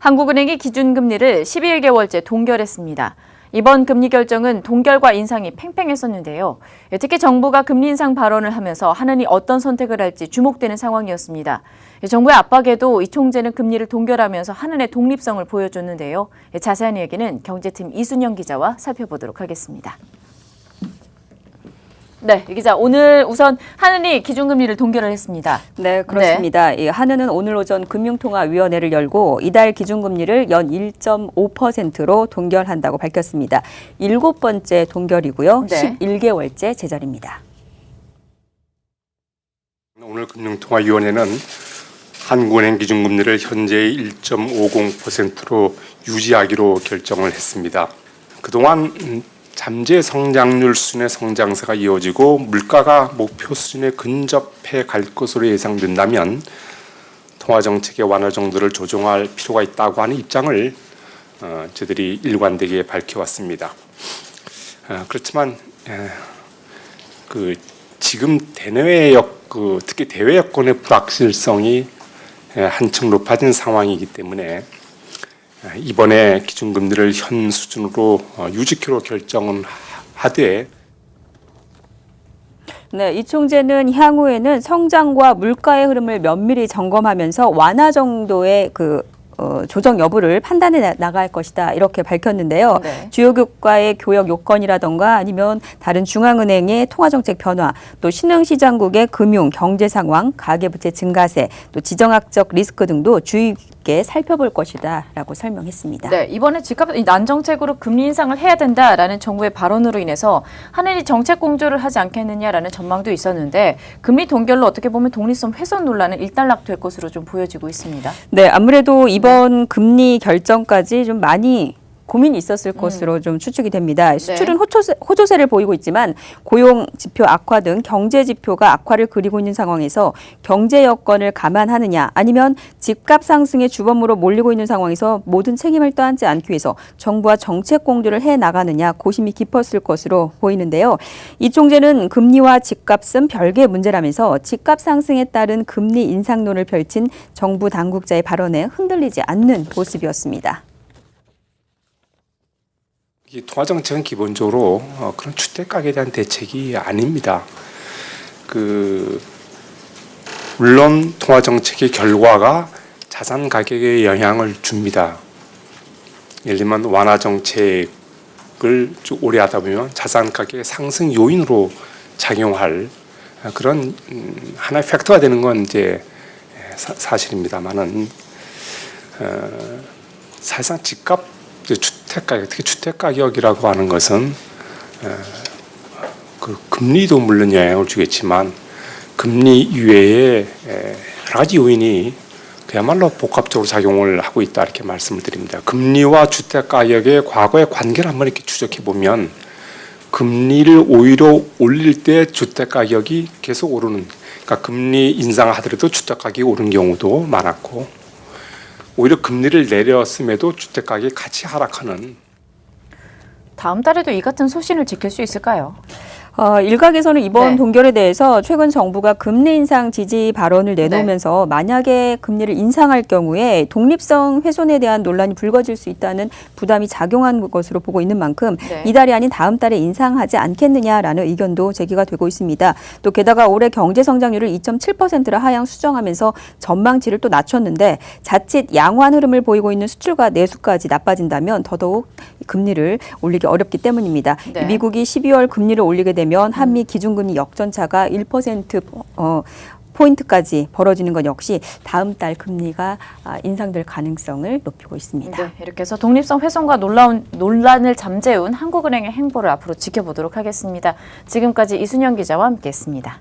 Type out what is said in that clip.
한국은행이 기준금리를 11개월째 동결했습니다. 이번 금리 결정은 동결과 인상이 팽팽했었는데요. 특히 정부가 금리 인상 발언을 하면서 한은이 어떤 선택을 할지 주목되는 상황이었습니다. 정부의 압박에도 이 총재는 금리를 동결하면서 한은의 독립성을 보여줬는데요. 자세한 이야기는 경제팀 이순영 기자와 살펴보도록 하겠습니다. 네, 이 기자, 오늘 우선 한은이 기준금리를 동결을 했습니다. 네, 그렇습니다. 네. 한은은 오늘 오전 금융통화위원회를 열고 이달 기준금리를 연 1.5%로 동결한다고 밝혔습니다. 7번째 동결이고요. 네. 11개월째 제자리입니다. 오늘 금융통화위원회는 한국은행 기준금리를 현재의 1.50%로 유지하기로 결정을 했습니다. 그동안 잠재 성장률 수준의 성장세가 이어지고 물가가 목표 수준에 근접해 갈 것으로 예상된다면 통화정책의 완화 정도를 조정할 필요가 있다고 하는 입장을 저희들이 일관되게 밝혀왔습니다. 그렇지만 지금 특히 대외 여건의 불확실성이 한층 높아진 상황이기 때문에 이번에 기준금리를 현 수준으로 유지키로 결정은 하되 네, 이 총재는 향후에는 성장과 물가의 흐름을 면밀히 점검하면서 완화 정도의 조정 여부를 판단해 나갈 것이다 이렇게 밝혔는데요. 네. 주요 국가의 교역 요건이라던가 아니면 다른 중앙은행의 통화정책 변화, 또 신흥시장국의 금융, 경제 상황, 가계부채 증가세, 또 지정학적 리스크 등도 주의 깊게 살펴볼 것이다라고 설명했습니다. 네, 이번에 집값 난정책으로 금리 인상을 해야 된다라는 정부의 발언으로 인해서 한은이 정책 공조를 하지 않겠느냐라는 전망도 있었는데 금리 동결로 어떻게 보면 독립성 훼손 논란은 일단락될 것으로 좀 보여지고 있습니다. 네, 아무래도 이번 금리 결정까지 좀 많이 고민이 있었을 것으로 좀 추측이 됩니다. 수출은 호조세를 보이고 있지만 고용 지표 악화 등 경제 지표가 악화를 그리고 있는 상황에서 경제 여건을 감안하느냐 아니면 집값 상승의 주범으로 몰리고 있는 상황에서 모든 책임을 떠안지 않기 위해서 정부와 정책 공조를 해 나가느냐 고심이 깊었을 것으로 보이는데요. 이 총재는 금리와 집값은 별개의 문제라면서 집값 상승에 따른 금리 인상론을 펼친 정부 당국자의 발언에 흔들리지 않는 모습이었습니다. 이 통화정책은 기본적으로 그런 주택가격에 대한 대책이 아닙니다. 물론 통화정책의 결과가 자산 가격에 영향을 줍니다. 예를 들면 완화 정책을 쭉 오래 하다 보면 자산 가격의 상승 요인으로 작용할 그런 하나의 팩터가 되는 건 이제 사실입니다만은 사실상 집값 주택가격, 특히 주택가격이라고 하는 것은 금리도 물론 영향을 주겠지만 금리 이외에 여러 가지 요인이 그야말로 복합적으로 작용을 하고 있다 이렇게 말씀을 드립니다. 금리와 주택가격의 과거의 관계를 한번 이렇게 추적해 보면 금리를 오히려 올릴 때 주택가격이 계속 오르는, 그러니까 금리 인상을 하더라도 주택가격이 오르는 경우도 많았고 오히려 금리를 내렸음에도 주택가격이 같이 하락하는. 다음 달에도 이 같은 소신을 지킬 수 있을까요? 일각에서는 이번 동결에 대해서 최근 정부가 금리 인상 지지 발언을 내놓으면서 만약에 금리를 인상할 경우에 독립성 훼손에 대한 논란이 불거질 수 있다는 부담이 작용한 것으로 보고 있는 만큼 이달이 아닌 다음 달에 인상하지 않겠느냐라는 의견도 제기가 되고 있습니다. 또 게다가 올해 경제 성장률을 2.7%로 하향 수정하면서 전망치를 또 낮췄는데 자칫 양호한 흐름을 보이고 있는 수출과 내수까지 나빠진다면 더더욱 금리를 올리기 어렵기 때문입니다. 미국이 12월 금리를 올리게 되면 한미 기준금리 역전차가 1% 포인트까지 벌어지는 것 역시 다음 달 금리가 인상될 가능성을 높이고 있습니다. 네, 이렇게 해서 독립성 훼손과 논란을 잠재운 한국은행의 행보를 앞으로 지켜보도록 하겠습니다. 지금까지 이순영 기자와 함께했습니다.